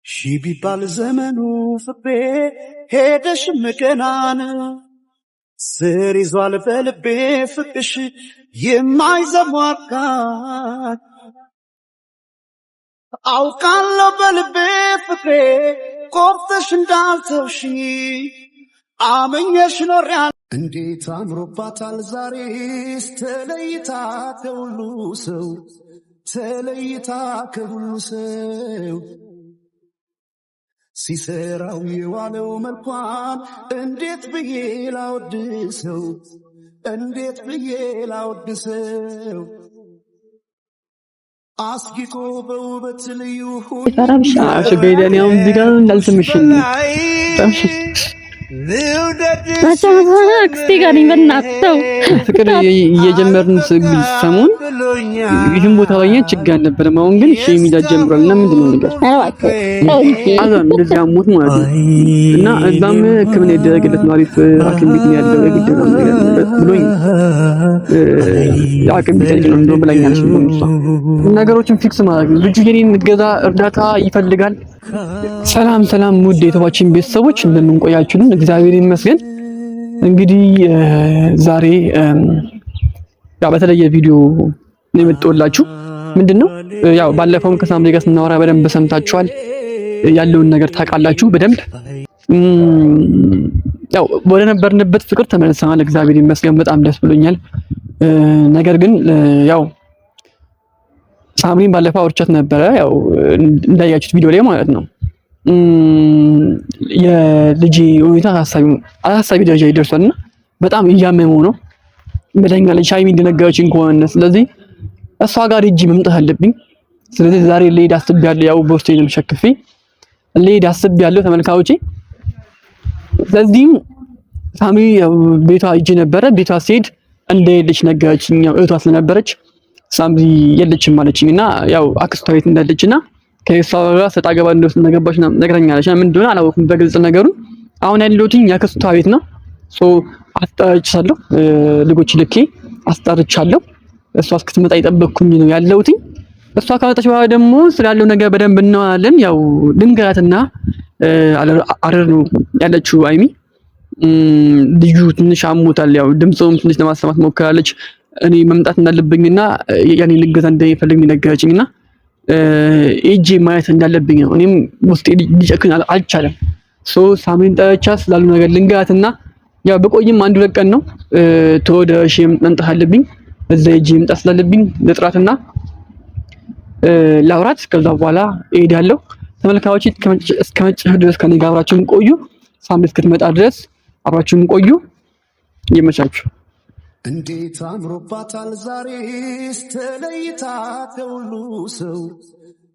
ሺ ቢባል ዘመኑ ፍቅሬ ሄደሽ መገናን ስር ይዟል በልቤ ፍቅርሽ የማይዘሟርካት አውቃለሁ በልቤ ፍቅሬ ቆርጠሽ እንዳልተውሽ አመኘሽ ኖሪያል እንዴት አምሮባታል ዛሬስ ተለይታ ከሁሉ ሰው ተለይታ ከሁሉ ሰው ሲሰራው የዋለው መልኳን እንዴት ብዬ ላወድሰው እንዴት ብዬ ላወድሰው አስጊጦ በውበት ልዩ ሁሉ ሸገደኛው ዲጋን እንዳልተመሽኝ ታምሽ አክስቴ ጋር ይመናተው ፍቅር እየጀመርን ሰሞን ይህን ቦታ ላይ ችግር አልነበረም። አሁን ግን ሸሚዳ ጀምሯል እና ምንድን ነው ነገር አዛም እንደዚህ አሞት ማለት ነው እና እዛም ሕክምና ይደረግለት ነው አሪፍ ሐኪም ቤት ነው ያለው ግዴታ ነገር ብሎኝ ሐኪም ቤት ነው ብላኛለች። ነገሮችን ፊክስ ማድረግ ልጁ የኔን እገዛ እርዳታ ይፈልጋል። ሰላም ሰላም ውድ የተባችን ቤተሰቦች እንደምን ቆያችሁልን? እግዚአብሔር ይመስገን። እንግዲህ ዛሬ ያው በተለየ ቪዲዮ ነው የመጣሁላችሁ። ምንድነው ያው ባለፈውም ከሳምሪ ጋር ስናወራ በደንብ ሰምታችኋል። ያለውን ነገር ታውቃላችሁ በደንብ ያው ወደ ነበርንበት ፍቅር ተመልሰናል። እግዚአብሔር ይመስገን በጣም ደስ ብሎኛል። ነገር ግን ያው ሳምሪን ባለፈው አውርቻት ነበረ ያው እንዳያችሁት ቪዲዮ ላይ ማለት ነው። የልጅ ሁኔታ አሳሳቢ ደረጃ ይደርሳልና በጣም እያመመው ነው ብለኛለች ሀይሚ እንደነገረችኝ ከሆነ። ስለዚህ እሷ ጋር ሂጂ መምጣት አለብኝ። ስለዚህ ዛሬ ልሄድ አስቤያለሁ። ያው በውስጤ ነው ሸክፌ ልሄድ አስቤያለሁ ተመልካቾቼ። ስለዚህም ሳምሪ ቤቷ ሂጂ ነበረ። ቤቷ ሲሄድ እንደሄደች ነገረችኝ። እህቷ ስለነበረች ሳምሪ የለችም ማለችኝና ያው አክስቷ ቤት እንዳለችና ከሷ ጋር ሰጣ ገባ እንደገባችና ነገረኛለች። ምን እንደሆነ አላወኩም በግልጽ ነገሩን። አሁን ያለሁትኝ ያክስቷ ቤት ነው። አስጠርቻለሁ፣ ልጆች ልኬ አስጠርቻለሁ። እሷ እስክትመጣ እየጠበቅኩኝ ነው ያለሁትኝ። እሷ ከመጣች በኋላ ደግሞ ስላለው ነገር በደንብ እናወራለን። ያው ድንገትና አረር ነው ያለችው ሀይሚ። ልጁ ትንሽ አሞታል። ያው ድምፁም ትንሽ ለማሰማት ሞክራለች። እኔ መምጣት እንዳለብኝና ያኔ ልገዛ እንደሚፈልግ ነገረችኝና እጄ ማየት እንዳለብኝ ነው። እኔም ውስጤ ሊጨክን አልቻለም። ሳምሪን ጠርቻ ስላሉ ነገር ልንገራትና ያው በቆይም አንድ ሁለት ቀን ነው ተወደሽ መምጣት አለብኝ። እዛ እጄ መምጣት ስላለብኝ ለጥራትና ላውራት ከዛ በኋላ እሄዳለሁ። ተመልካቾች እስከመጨረሻ ድረስ ከኔ ጋር አብራችሁን ቆዩ። ሳምሪ እስክትመጣ ድረስ አብራችሁን ቆዩ። ይመቻችሁ። እንዴት አምሮባታል ዛሬስ ተለይታ ከሁሉ ሰው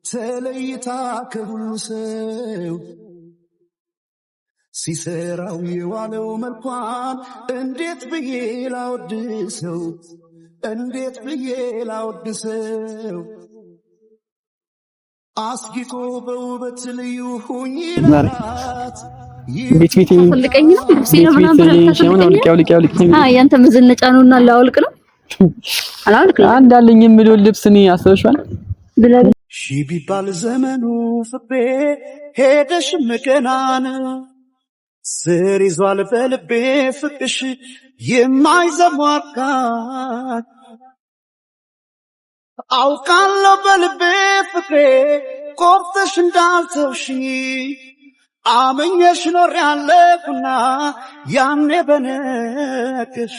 ተለይታ ከሁሉ ሰው ሲሰራው የዋለው መልኳን እንዴት ብዬ ላወድሰው እንዴት ብዬ ላወድሰው አስጊጦ በውበት ልዩ ሁኝላት ቤት ፈልቀኝ ነው ያንተ መዘነጫ ነውና ላውልቅ ነው አላውልቅ ነው አንዳለኝ የምለው ልብስ እኔ አስበሽዋል። ሺ ቢባል ዘመኑ ፍቅሬ ሄደሽ መገናን ስር ይዟል በልቤ ፍቅርሽ የማይዘሟርካት አውቃለሁ በልቤ ፍቅሬ ቆርጠሽ እንዳልተውሽ አመኘሽ ኖሬያለሁና ያኔ በነገርሽ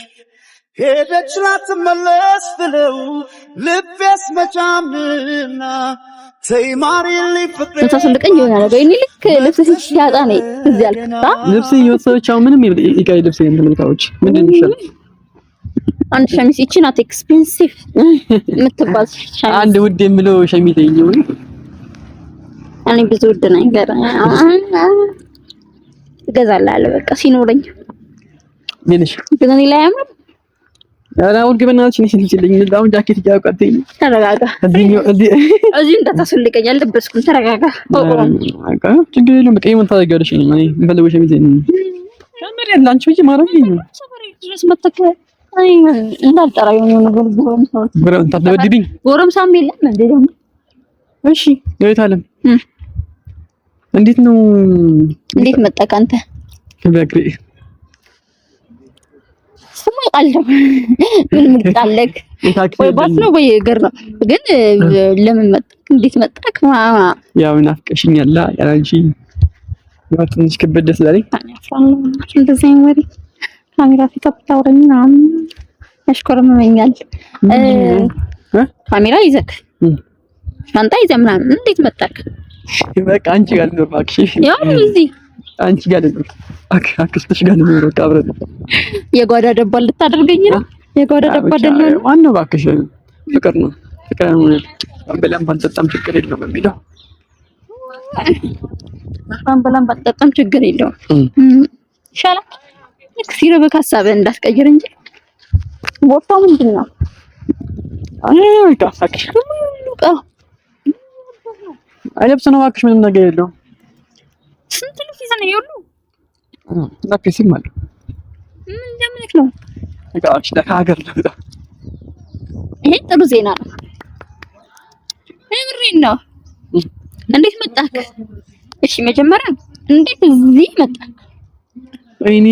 ሄደች ላትመለስ ብለው ልቤስ መቻምና ተይማሪልኝ ፍቅሬ ተሰልቀኝ ይሆናል በእኔ ልክ ልብስ ሲያጣ ነው እዚህ አልከታ ልብስ ይወሰቻው ምንም ይቃይ ልብስ ተመልካቾች ምንድን ይሻል አንድ ሸሚዝ እቺ ናት ኤክስፔንሲቭ የምትባል ሸሚዝ አንድ ውድ የምለው ሸሚዝ ይኸው እኔ ብዙ ውድ ነገር እገዛላለሁ በቃ ሲኖረኝ ምንሽ ግን እኔ ላይ አምር አሁን ግበናልሽ ነሽ ልጅልኝ እንዳው ጃኬት ያውቃተኝ ተረጋጋ እዚህ እንዳታስልቀኝ አልለበስኩም ተረጋጋ አቃ ችግር የለም በቃ ይመጣ ታደርጋለሽ እኔ እንፈልገው ሸሚዝ ካሜራ ያላንቺ ብቻ ማረግ ነው ድረስ መተከ አይ እንዳልጠራ የሆነ ነገር ጎረምሳ ታደብድብኝ ጎረምሳም የለም እንዴ ደግሞ እሺ የት አለም እንዴት ነው? እንዴት መጣህ አንተ? በእግሬ ስሙ ቃልደው ምን ምጣለክ ወይ ባስ ነው ወይ እግር ነው? ግን ለምን መጣህ? እንዴት መጣህ? ያው ናፍቀሽኛል ያላንቺ ያው ትንሽ ከበደ ስለኝ እንደዚህ ወሬ ካሜራ ፊት አውራኝ ምናምን ያሽኮረመኛል። ካሜራ ይዘክ ሻንጣ ይዘህ ምናምን እንዴት መጣህ? በቃ አንቺ ጋር ነው እባክሽ። ያው እዚህ አንቺ ጋር ነው አክስትሽ ጋር ነው የምኖረው። አብረን የጓዳ ደባ ልታደርገኝ ነው? የጓዳ ደባ አይደለም። ማነው እባክሽ? ፍቅር ነው ፍቅር ነው። በላም ባንጠጣም ችግር የለውም የሚለው በላም ባንጠጣም ችግር የለውም ይሻላል። ልክ ሲርብህ ሀሳብህን እንዳትቀይር እንጂ ቦታው ምንድን ነው? አይለብስ ነው እባክሽ። ምንም ነገር የለውም። ስንት ልብስ ይዘህ ነው የወሉ? ላፒስም አለ። ምን ጀምረክ ነው? እቃዎች ለሀገር ለውጣ። ይሄ ጥሩ ዜና ነው። ምሬን ነው። እንዴት መጣህ? እሺ መጀመሪያ እንዴት እዚህ መጣህ? እኔ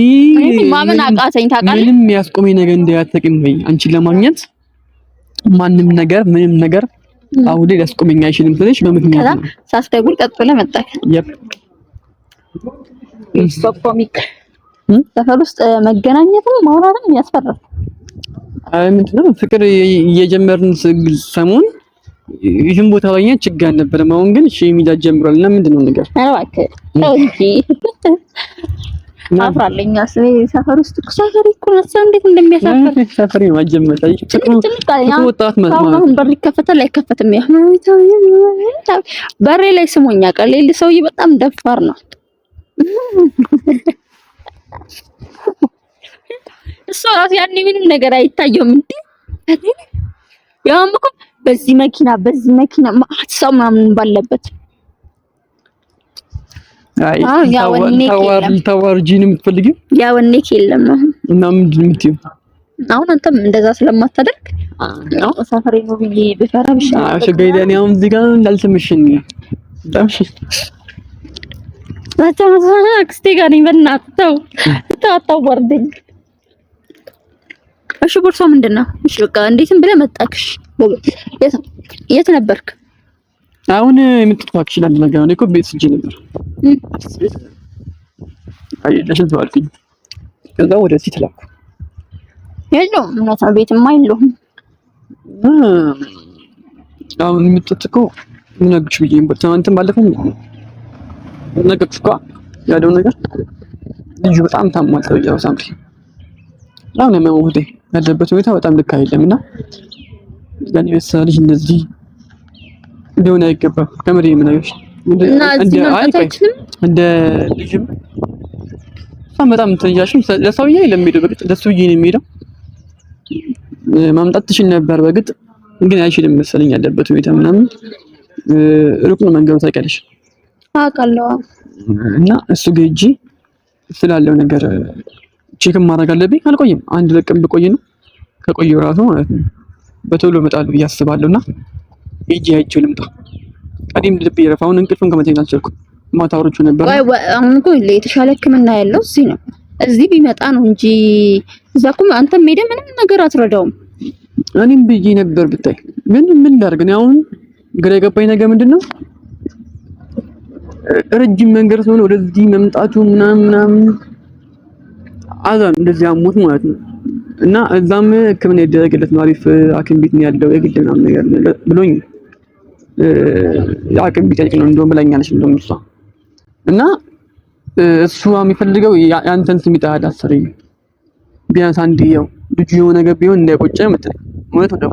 ማመን አቃተኝ ታውቃለህ። ምንም ያስቆመኝ ነገር እንዳያጠቅም ወይ አንቺን ለማግኘት ማንም ነገር ምንም ነገር አሁን ላይ ሊያስቆመኝ አይችልም ስለሽ በምክንያት ነው። ሳስደውል ቀጥ ብለህ መጣህ። ኮሚክ ሰፈር ውስጥ መገናኘትም ማውራትም ያስፈራል። ምንድነው ፍቅር እየጀመርን ሰሞን ይህን ቦታ ላይ ችግር አልነበረም። አሁን ግን እሺ ሚዲያ ጀምሯል እና ምንድነው ነገር እባክህ ተው እንጂ አፍራለኛ ሰፈር ውስጥ ሰፈር እኮ ነው እንዴት እንደሚያሳፍር ሰፈር ነው አጀመጣይ ወጣት ማለት በር ይከፈታል አይከፈትም። በሬ ላይ ስሞኛ ቀለል ሰውዬ በጣም ደፋር ነው። እሱ ራሱ ያኔ ምንም ነገር አይታየውም እንዴ ያውም እኮ በዚህ መኪና ማአትሳው ምናምን ባለበት ታዋርጂን የምትፈልጊው ያ ወኔክ የለም እና ምንድን ነው የምትይው? አሁን አንተም እንደዛ ስለማታደርግ ነው ሰፈሬ ነው ብዬ ብፈራ ብሻለሁ። ሸጋይዳኒ አሁን እዚህ ጋር እንዳልተመሸኝ ታምሽ ታቻማ አክስቴ ጋር ነኝ። በእናትህ ተው አታዋርደኝ። እሺ ቦርሳው ምንድን ነው? እሺ በቃ እንዴትም ብለህ መጣክሽ? የት ነበርክ? አሁን የምትጥፋክ ይችላል ነገር ነው እኮ ቤት ስጄ ነበር። አይ ለሽን ተዋልኩኝ። ከዛ ወደዚህ ተላኩ። የለውም እውነት ነው ቤትማ የለውም። አሁን የምትጥቆ ምን አግሽ ብዬ እንትን ባለፈው ነገርኩሽ እኮ ያለው ነገር ልጁ በጣም ታሟል። ሰውዬው ሳምሪ አሁን የመሞቴ ያለበት ሁኔታ በጣም ልክ አይደለምና ለኔ መሰለ ልጅ እንደዚህ ሊሆን አይገባም። ከምሬ ምን አይሽ እንደ ልጅም በጣም ተያሽም ለሰውዬ ለሚሄደው በግጥ ለሰውዬ ነው የሚሄደው። ማምጣት ትችል ነበር በግጥ ግን አይችልም መሰለኝ ያለበት ሁኔታ ምናምን ሩቅ ነው መንገዱ ታውቂያለሽ። አውቃለሁ እና እሱ ጋር ሂጂ ስላለው ነገር ቼክ ማድረግ አለብኝ። አልቆይም አንድ ለቀም ብቆይ ነው ከቆየው ራሱ ማለት ነው በቶሎ እመጣለሁ ብዬ አስባለሁና ሂጂ አይቼው ልምጣ። ቀዲም ልብ ይረፋውን እንቅልፉን ከመተኛት አልቻልኩም። ማታወሮቹ ነበር አሁን እኮ የተሻለ ሕክምና ያለው እዚህ ነው። እዚህ ቢመጣ ነው እንጂ እዛ እኮ አንተም ሄደህ ምንም ነገር አትረዳውም። እኔም ብዬ ነበር ብታይ ግን ምን ላድርግ ነው አሁን ግራ የገባኝ ነገር ምንድነው ረጅም መንገድ ስለሆነ ወደዚህ መምጣቱ ምናምን አዛን እንደዚህ አሞት ማለት ነው። እና እዛም ሕክምና ይደረግለት ነው አሪፍ ሐኪም ቤት ነው ያለው የግድ ምናምን ነገር ብሎኝ ሐኪም ቤት ነው እንደውም ብላኛለች እንደውም እሷ እና እሱ የሚፈልገው ያንተን ስም ይጣል አሰሪ ቢያንስ አንድ ያው ልጁ የሆነ ነገር ቢሆን እንዳይቆጨኝ መጥተህ ማለት ነው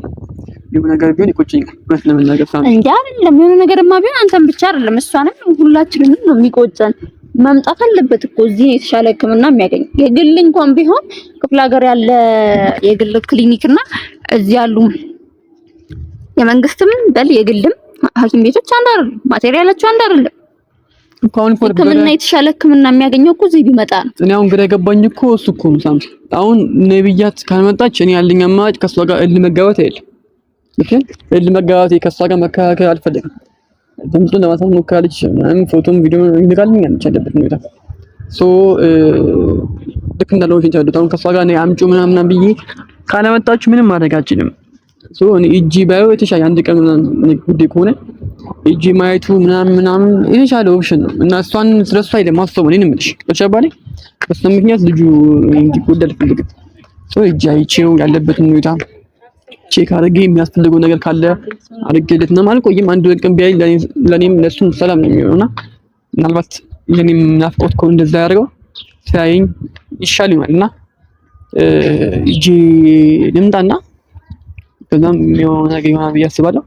የሆነ ነገር ቢሆን ይቆጨኛል ማለት ነው ነገር ሳም እንዴ አይደለም የሆነ ነገርማ ቢሆን አንተን ብቻ አይደለም እሷንም ሁላችንም ነው የሚቆጨን። መምጣት አለበት እኮ እዚህ የተሻለ ሕክምና የሚያገኝ የግል እንኳን ቢሆን ክፍለ ሀገር ያለ የግል ክሊኒክና እዚህ ያሉ የመንግስትም በል የግልም ሐኪም ቤቶች አንድ አይደለም፣ ማቴሪያላቸው አንድ አይደለም። ሕክምና የተሻለ ሕክምና የሚያገኘው እኮ እዚህ ቢመጣ ነው። እኔ አሁን ግራ የገባኝ እኮ እሱ እኮ ነው ሳምሪ። አሁን ነብያት ካልመጣች እኔ ያለኝ አማራጭ ከሷ ጋር እልህ መጋባት አይደለም። እልህ መጋባት ከሷ ጋር መከራከር አልፈልግም። ድምፁን ለማሳመን ሞክራለች። ምንም ፎቶም ቪዲዮ ይልካልኝ አልቻለበት ነው ይታ ሶ ልክ እንዳለው ይቻላል። አሁን ከሷ ጋር ነው አምጪው ምናምን ብዬ ካለመጣችሁ ምንም ማድረግ አልችልም። ሶ እኔ እጂ ባዮ የተሻለ አንድ ቀን ጉዳይ ከሆነ እጂ ማየቱ ምናምን የተሻለ ኦፕሽን ነው እና እሷን ስለሷ አይደለም ማስተው እኔን ምልሽ ተቻባለ በሱ ምክንያት ልጁ እንዲጎዳ አልፈልግም። ሶ እጂ አይቼው ያለበትን ሁኔታ ቼክ አድርጌ የሚያስፈልገው ነገር ካለ አድርጌለት ነው ማለት ቆይም አንድ ቀን ቢያይ ለኔም ለሱም ሰላም ነው የሚሆነውና ምናልባት የኔም ናፍቆት ከሆነ እንደዛ ያደርገው ሲያየኝ ይሻል ይሆናልና እጂ ልምጣና ከዛም የሆነ ነገር ይሆናል ብዬ አስባለሁ።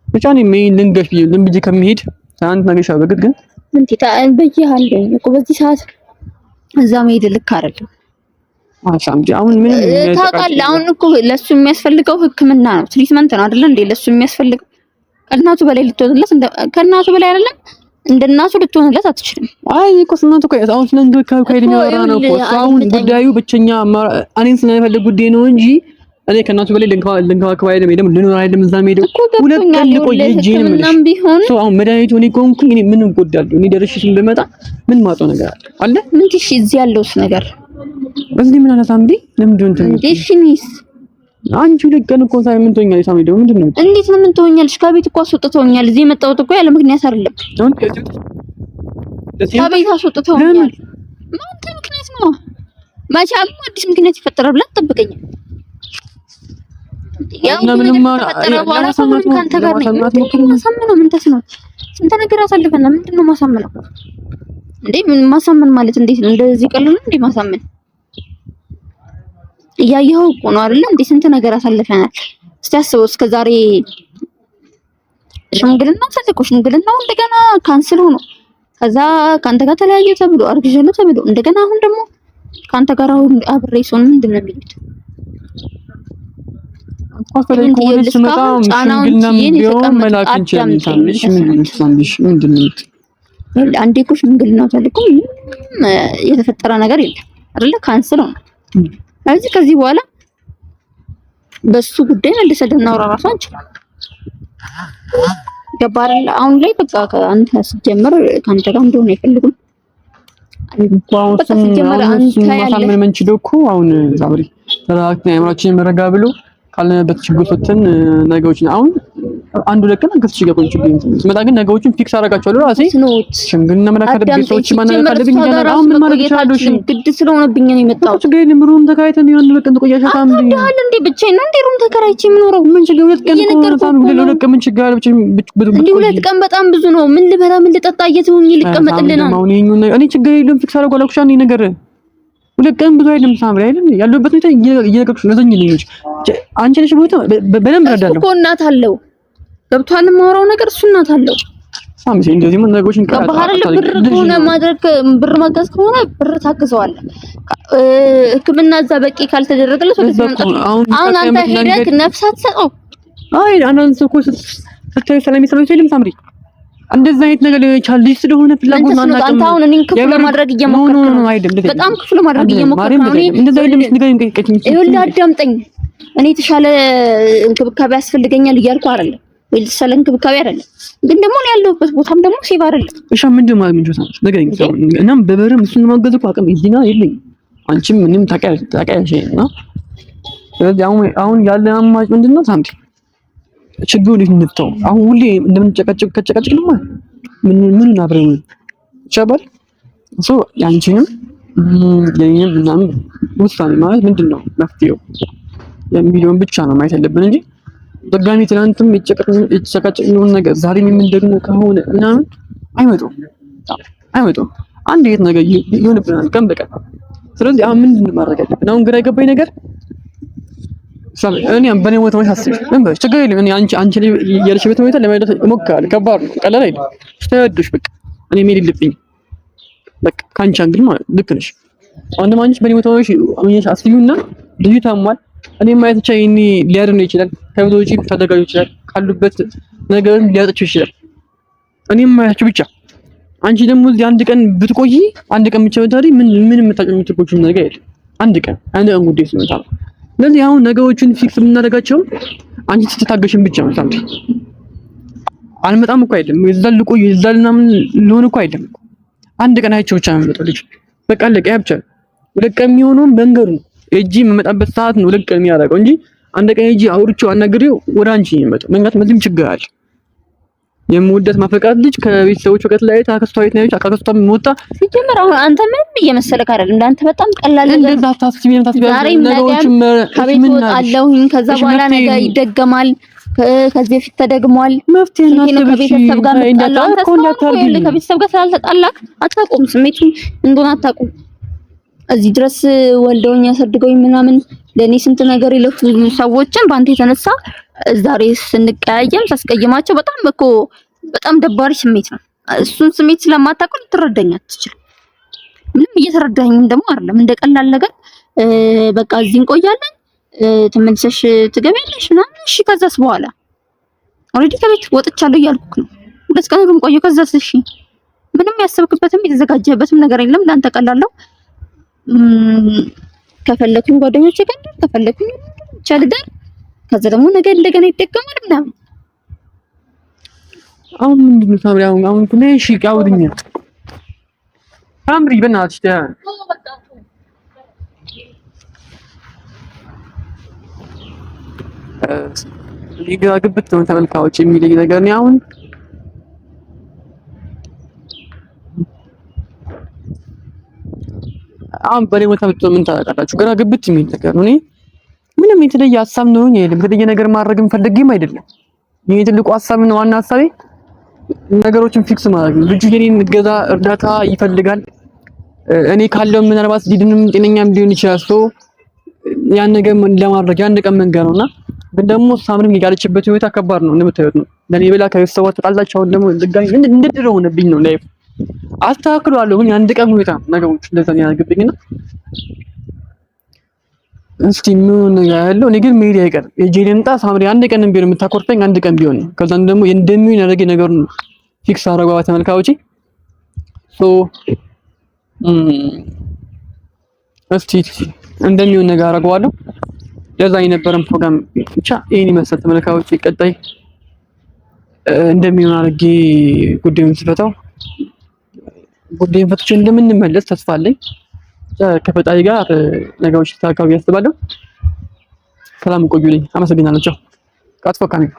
ብቻ እኔ ምን ልንገሽ ልምብጂ ከመሄድ ትናንት ነገሻ በግድ ግን እንዴ በየሃለኝ እኮ በዚህ ሰዓት እዛ መሄድ ልክ አይደለም። አሳምጂ አሁን ምን ታውቃለህ፣ አሁን እኮ ለሱ የሚያስፈልገው ሕክምና ነው፣ ትሪትመንት ነው አይደል እንዴ? ለሱ የሚያስፈልገው ከእናቱ በላይ ልትሆንለት ከእናቱ በላይ አይደለም እንደናቱ ልትሆንለት አትችልም። አይ እኮ ስናቱ እኮ አሁን ስለንዱ ከሄድኝ ወራ ነው እኮ አሁን ጉዳዩ ብቸኛ እኔን ስለፈልግ ጉዳይ ነው እንጂ እኔ ከእናቱ በላይ ልንከባከብ አይደለም ሄደም ልኖር አይደለም እዛ ሄደው ሁለት ቀን ልቆይ እጄን ምን ሶ አሁን መድኃኒቱ እኔ ኮንኩኝ እኔ ምንም ጎዳለሁ እኔ ደርሼ ብመጣ ምን ማጣው ነገር አለ ምን ትሽ እዚህ ያለውስ ነገር በዚህ ምን አላታም እንዴ ለምንድን ነው እንዴ ፊኒስ አንቺ ለቀን እኮ ሳይመን ተወኛለሽ ሳሚ ደግሞ ምንድን ነው እንዴት ነው ምን ተወኛለሽ ከቤት እኮ አስወጥተውኛል እዚህ የመጣሁት እኮ ያለ ምክንያት አይደለም አሁን ከቤት አስወጥተውኛል ማንተ ምክንያት ነው መቻል አዲስ ምክንያት ይፈጠራል ብለን ተጠብቀኝ ያው ምንም ማሳመን ካንተ ጋር ነው ማሳመን ምን ተስኖት ስንት ነገር አሳልፈና ምንድነው ማሳመነው እንዴ ምን ማሳመን ማለት እንዴት ነው እንደዚህ ቀልሉ እንዴ ማሳመን እያየኸው እኮ ነው አይደል እንዴ ስንት ነገር አሳልፈናል እስቲ አስበው እስከ ዛሬ ሽምግልናው እንደገና ካንስል ሆኖ ከዛ ካንተ ጋር ተለያየ ተብሎ አርግዤለሁ ተብሎ እንደገና አሁን ደግሞ ካንተ ጋር አብሬ ሶን ምንድነው የሚሉት አፈለኝ ኮሌጅ መጣ ሽምግልናም ቢሆን መላክ እንችላለን ምንድነው አንዴ እኮ ሽምግልናው ተልኮ የተፈጠረ ነገር የለም አይደለ ካንስል ነው ስለዚህ ከዚህ በኋላ በሱ ጉዳይ መልሰን ልናወራ ራሱ አንችልም ገባህ አሁን ላይ በቃ አንተ ስትጀምር ካንተ ጋር እንደሆነ አይፈልጉም ማሳመን የምንችለው እኮ አሁን ዛሬ ተራክተን አእምሯችን መረጋ ብሎ ካለበት ችግር ፈተን ነገሮችን አሁን አንዱ ለቀን ከዚህ ጋር ቆንጆ ቢንት ስመጣ ግን ነገሮችን ፊክስ አደርጋቸዋለሁ ራሴ ሽምግልና መላከደ ቤቶች ማናለ ካለብኝ ገና አሁን ምን ማለት ይችላል እሺ ግድ ስለሆነብኝ ነው የመጣሁት ችግር የለም ሩም ተከራይተን ይሆን ለቀን ተቆያሽ ታም እንዳል እንዴ ብቻዬን ነው እንዴ ሩም ተከራይቼ የምኖረው ምን ችግር ሁለት ቀን ሁለት ቀን ምን ችግር አለ እንዴ ሁለት ቀን በጣም ብዙ ነው ምን ልበላ ምን ልጠጣ እየተውኝ ልቀመጥልና አሁን ይሄን እኔ ችግር የለም ፊክስ አደርጋለሁ ኩሻን ነገር ሁለት ቀን ብዙ አይደለም ሳምሪ አይደል ያለበት ሁኔታ እየለቀቅሽ ለዘኝ ልጅ አንቺ ነሽ ቦታ በደንብ ረዳለሁ እኮ እናት አለው ገብቷል የማወራው ነገር እሱ እናት አለው ሳምሪ እንደዚህ ምን ነገሮችን ከባህር ብር ከሆነ ማድረግ ብር ማገዝ ከሆነ ብር ታግዘዋል ሕክምና እዛ በቂ ካልተደረገለት ወደ ዘመን አሁን አንተ ሄደክ ነፍስ አትሰጠው አይ አንተ እኮ ስታይ ሰላም ይሰማው ይልም ሳምሪ እንደዛ አይነት ነገር ይቻል ልጅ ስለሆነ ፍላጎት ማናቀም አንተ አሁን እኔን ክፉ ለማድረግ እየሞከርክ ነው በጣም ክፉ ለማድረግ እየሞከርክ ነው እንደዛ አይደለም ንገረኝ ከከኝ ይኸውልህ አዳምጠኝ እኔ የተሻለ እንክብካቤ ያስፈልገኛል እያልኩ አይደለም ወይ የተሻለ እንክብካቤ አይደለም ግን ደግሞ ነው ያለሁበት ቦታም ደግሞ ሴቭ አይደለም እሺ ምንድነው ማለት ምንድነው ንገረኝ እናም በበረም እሱን ማገዝ እኮ አቅም እዚህና የለኝ አንቺም ምንም ታውቂያለሽ ነው ስለዚህ አሁን ያለ አማራጭ ምንድነው ሳምቲ ችግሩ ልንፍተው አሁን ሁሌ እንደምንጨቀጭቅ ከጨቀጭቅ ነው ምን አብረን ቻባል ሶ ያንቺንም የኔንም ምናምን ውሳኔ ማለት ምንድነው መፍትሄው የሚለውን ብቻ ነው ማየት ያለብን እንጂ ደጋሚ ትናንትም የተጨቀጨቅነው ነገር ዛሬም የምንደግሞ ከሆነ ምናምን አይመጡም አንድ የት ነገር ይሆንብናል ቀን በቀን ስለዚህ አሁን ምንድነው ማድረግ ያለብን አሁን ግራ የገባኝ ነገር እኔ በኔ ቦታ ማሳስብ ነበር ችግር የለም እኔ አንቺ ያለሽበት ሁኔታ ለማይደት እሞክራለሁ ከባድ ነው ቀላል አይደለም ተወድሽ በቃ እኔ ሜል ልብኝ በቃ ካንቺ አንግል ማለት ልክ ነሽ አንድ ማንች በኔ ቦታ ሆነሽ አምኛሽ አስቢውና ልዩ ታሟል እኔ ማየት ብቻ ይሄኔ ሊያድነው ይችላል ከብዙዎች ተደጋጋሚ ይችላል ካሉበት ነገር ሊያጠችው ይችላል እኔ ማያችሁ ብቻ አንቺ ደግሞ እዚህ አንድ ቀን ብትቆይ አንድ ቀን ብቻ ብታሪ ምን የምትቆጩ ነገር የለም አንድ ቀን ጉዳይ ስለሆነ ስለዚህ አሁን ነገሮችን ፊክስ የምናደርጋቸው አንቺ ስትታገሽን ብቻ ነው ሳምቲ አልመጣም እኮ አይደለም ይዛል ልቆይ ይዛል ምናምን ልሆን እኮ አይደለም። አንድ ቀን አይቼው ብቻ ነው የምመጣው ልጅ በቃ አለቀ። ያ ብቻ ሁለት ቀን የሚሆነውን መንገዱ ነው እጂ የምመጣበት ሰዓት ነው ሁለት ቀን የሚያደርገው እንጂ አንድ ቀን እጂ አውርቼው አናግሬው ወደ አንቺ ነው የምመጣው። መንገድ ምንም ችግር አለ። የምወዳት ማፈቃት ልጅ ከቤተሰቦቿ ጋር ላይ ታከስቷ ቤት ነች። አካከስቷ ወጣ ሲጀመር አሁን አንተ ምንም እየመሰለክ አይደል? እንዳንተ በጣም ቀላል ነገር እንደዛ ታስቢ ነገሮችን ከቤት ወጣለሁኝ ከዛ በኋላ ነገ ይደገማል። ከዚህ በፊት ተደግሟል። መፍትሄ ነው ከቤተሰብ ጋር መጣላው። አንተ ከቤተሰብ ጋር ስላልተጣላክ አታውቁም፣ ስሜቱን እንደሆነ አታውቁም። እዚህ ድረስ ወልደውኝ ያሳድገውኝ ምናምን ለኔ ስንት ነገር ይለፉ ሰዎችን በአንተ የተነሳ ዛሬ ስንቀያየም ሳስቀይማቸው በጣም ደባሪ ስሜት ነው። እሱን ስሜት ስለማታውቁ ልትረዳኝ አትችልም። ምንም እየተረዳኝም ደግሞ አይደለም። እንደ ቀላል ነገር በቃ እዚህ እንቆያለን ተመልሰሽ ትገቢያለሽ ምናምን። እሺ ከዛስ በኋላ ኦልሬዲ ከቤት ወጥቻለሁ እያልኩክ ነው። ሁለት ቀን ነው ቆየሁ። ከዛስ እሺ ምንም ያሰብክበትም የተዘጋጀህበትም ነገር የለም። ላንተ ቀላለው። ከፈለኩኝ ጓደኞቼ ጋር ከፈለኩኝ ብቻ ልደር። ከዛ ደግሞ ነገ እንደገና ይደገማል ምናምን። አሁን ምንድን ነው ሳምሪ? አሁን ትንሽ ይቃውድኛ ሳምሪ በእናትሽ ሊጋ ግብት ነው ተመልካዮች የሚለኝ ነገር ነው። አሁን በኔ ቦታ ብትሆን ምን ታደርጋላችሁ? ግራ ግብት የሚል ነገር ነው። እኔ ምንም የተለየ ሀሳብ ነው የለም። የተለየ ነገር ማድረግም ፈልጌም አይደለም። ይሄ ትልቁ ሀሳብ ነው። ዋና ሀሳቤ ነገሮችን ፊክስ ማድረግ ነው። ልጁ የኔን እገዛ እርዳታ ይፈልጋል። እኔ ካለው ምናልባት ሊድንም ጤነኛም ሊሆን ይችላል። ያን ነገር ለማድረግ ያን ቀን መንገር ነውና ግን ደግሞ ሳምሪም ያለችበት ሁኔታ ከባድ ነው። እንደምታዩት ነው። ለኔ ብላ ከቤተሰቧ ተጣላች። አሁን ደግሞ ድጋሚ እንድድረው ሆነብኝ ነው ላይፍ አስተካክለዋለሁ። ግን አንድ ቀን ሁኔታ ነገሮች እንደዛ ነው ያደርግብኝና እስቲ ምን ያለው እኔ ግን መሄድ አይቀርም። የጄኔንጣ ሳምሪ አንድ ቀን ቢሆን የምታኮርፈኝ አንድ ቀን ቢሆን ነው። ከዛም ደግሞ እንደሚሆን ያደረገ ነገር ነው ፊክስ አደረጋው ተመልካዮቼ። እስቲ እንደሚሆን ነገር አደርገዋለሁ። ለዛ የነበረን ፕሮግራም ብቻ ይሄን ይመስል ተመልካዮቼ። ቀጣይ እንደሚሆን አድርጌ ጉዳዩን ስፈታው ጉዳዩን ፈትቼ እንደምንመለስ ተስፋ አለኝ። ከፈጣሪ ጋር ነገሮች ተካካቢ ያስባለሁ። ሰላም ቆዩልኝ። አመሰግናለሁ። ቻው። ቃጥፎ ካሜራ